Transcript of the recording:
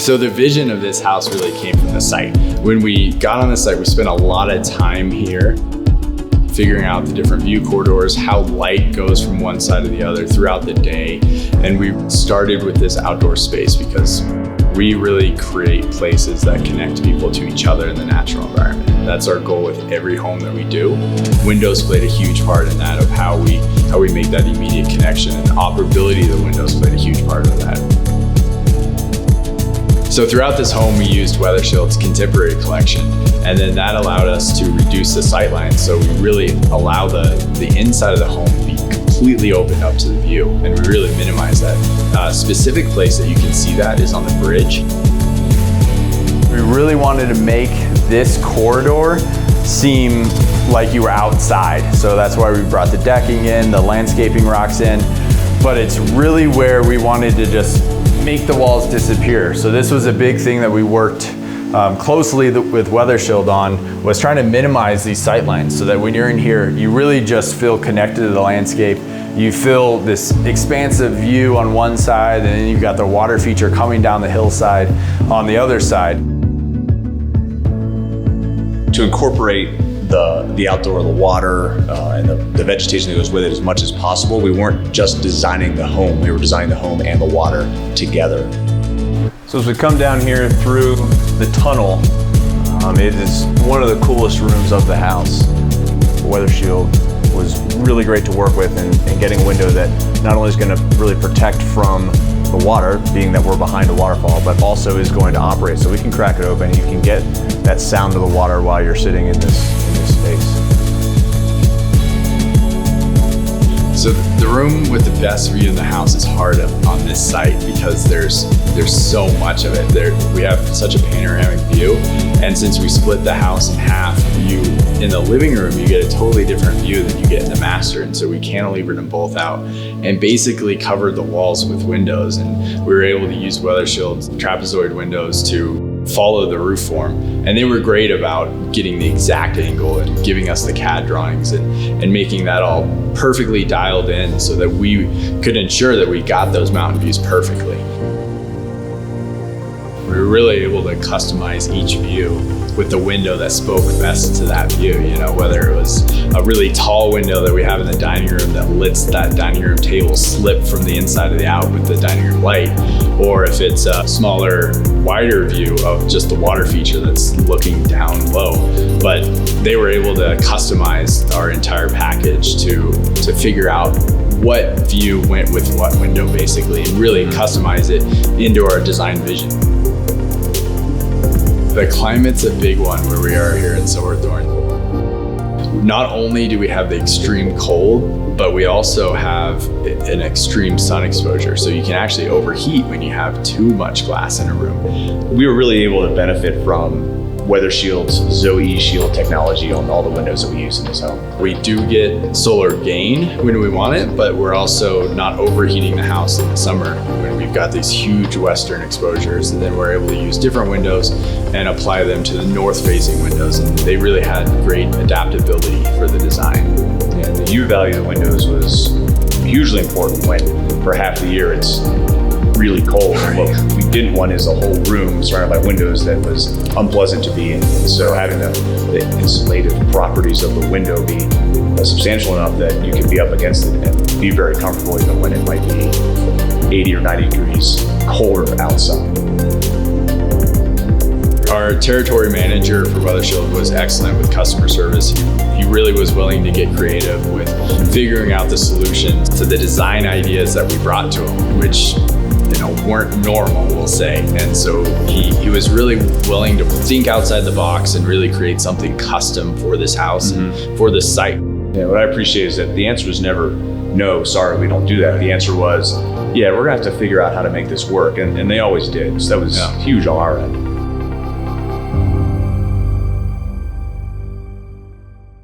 So the vision of this house really came from the site. When we got on the site, we spent a lot of time here figuring out the different view corridors, how light goes from one side to the other throughout the day. And we started with this outdoor space because we really create places that connect people to each other in the natural environment. That's our goal with every home that we do. Windows played a huge part in that, of how we make that immediate connection, and operability of the windows played a huge part of that. So throughout this home, we used WeatherShield's contemporary collection, and then that allowed us to reduce the sight lines. So we really allow the inside of the home to be completely opened up to the view, and we really minimize that. Specific place that you can see that is on the bridge. We really wanted to make this corridor seem like you were outside. So that's why we brought the decking in, the landscaping rocks in, but it's really where we wanted to just make the walls disappear. So this was a big thing that we worked closely with WeatherShield on, was trying to minimize these sight lines so that when you're in here, you really just feel connected to the landscape. You feel this expansive view on one side, and then you've got the water feature coming down the hillside on the other side. To incorporate the outdoor, the water, and the vegetation that goes with it as much as possible, we weren't just designing the home, we were designing the home and the water together. So as we come down here through the tunnel, it is one of the coolest rooms of the house. WeatherShield was really great to work with, and getting a window that not only is going to really protect from the water, being that we're behind a waterfall, but also is going to operate. So we can crack it open, you can get that sound of the water while you're sitting in this space. So the room with the best view in the house is hard on this site because there's so much of it. We have such a panoramic view, and since we split the house in half, in the living room you get a totally different view than you get in the master, and so we cantilevered them both out and basically covered the walls with windows, and we were able to use WeatherShield's trapezoid windows to follow the roof form, and they were great about getting the exact angle and giving us the CAD drawings and making that all perfectly dialed in so that we could ensure that we got those mountain views perfectly. We were really able to customize each view with the window that spoke best to that view, whether it was a really tall window that we have in the dining room that lets that dining room table slip from the inside of the out with the dining room light, or if it's a smaller, wider view of just the water feature that's looking down low. But they were able to customize our entire package to figure out what view went with what window, basically, and really customize it into our design vision. The climate's a big one where we are here in Silverthorne. Not only do we have the extreme cold, but we also have an extreme sun exposure. So you can actually overheat when you have too much glass in a room. We were really able to benefit from WeatherShield's Zoe Shield technology on all the windows that we use in this home. We do get solar gain when we want it, but we're also not overheating the house in the summer when we've got these huge western exposures, and then we're able to use different windows and apply them to the north-facing windows, and they really had great adaptability for the design. And the U value of the windows was hugely important when for half the year it's really cold. Right. What we didn't want is a whole room surrounded by windows that was unpleasant to be in. So having the insulative properties of the window be substantial enough that you can be up against it and be very comfortable even when it might be 80 or 90 degrees colder outside. Our territory manager for WeatherShield was excellent with customer service. He really was willing to get creative with figuring out the solutions to the design ideas that we brought to him, which weren't normal, we'll say. And so he was really willing to think outside the box and really create something custom for this house and for this site. Yeah, what I appreciate is that the answer was never, no, sorry, we don't do that. The answer was, yeah, we're gonna have to figure out how to make this work. And they always did. So that was huge on our end.